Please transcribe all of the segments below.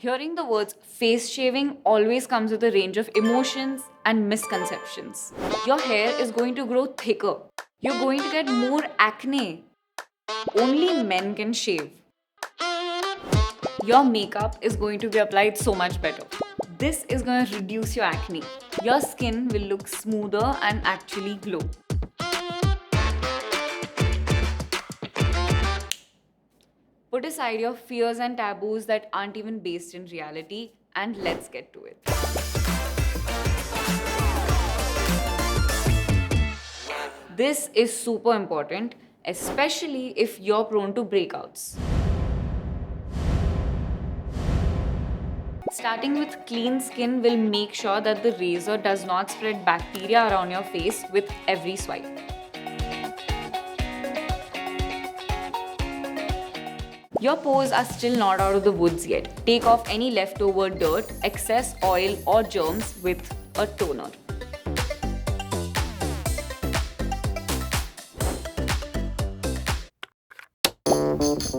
Hearing the words face shaving always comes with a range of emotions and misconceptions. Your hair is going to grow thicker. You're going to get more acne. Only men can shave. Your makeup is going to be applied so much better. This is going to reduce your acne. Your skin will look smoother and actually glow. Put aside your fears and taboos that aren't even based in reality, and let's get to it. This is super important, especially if you're prone to breakouts. Starting with clean skin will make sure that the razor does not spread bacteria around your face with every swipe. Your pores are still not out of the woods yet. Take off any leftover dirt, excess oil or germs with a toner.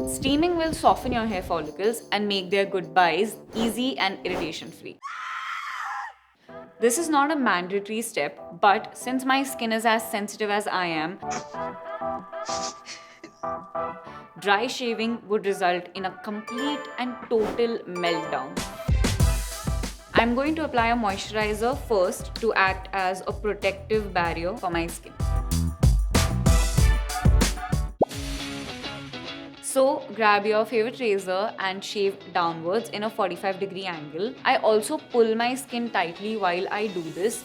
Steaming will soften your hair follicles and make their goodbyes easy and irritation-free. This is not a mandatory step, but since my skin is as sensitive as I am, dry shaving would result in a complete and total meltdown. I'm going to apply a moisturizer first to act as a protective barrier for my skin. So grab your favorite razor and shave downwards in a 45-degree angle. I also pull my skin tightly while I do this.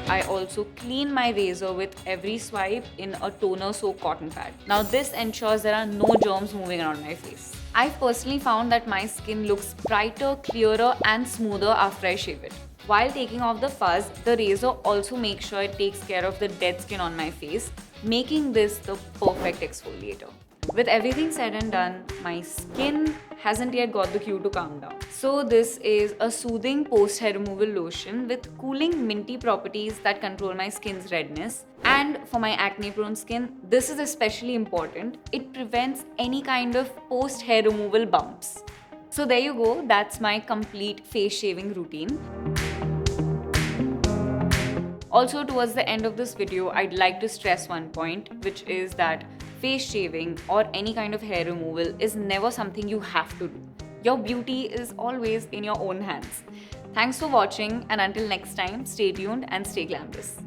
I also clean my razor with every swipe in a toner soaked cotton pad. Now this ensures there are no germs moving around my face. I've personally found that my skin looks brighter, clearer and smoother after I shave it. While taking off the fuzz, the razor also makes sure it takes care of the dead skin on my face, making this the perfect exfoliator. With everything said and done, my skin hasn't yet got the cue to calm down. So this is a soothing post-hair removal lotion with cooling minty properties that control my skin's redness. And for my acne-prone skin, this is especially important. It prevents any kind of post-hair removal bumps. So there you go, that's my complete face shaving routine. Also, towards the end of this video, I'd like to stress one point, which is that face shaving or any kind of hair removal is never something you have to do. Your beauty is always in your own hands. Thanks for watching, and until next time, stay tuned and stay glamorous.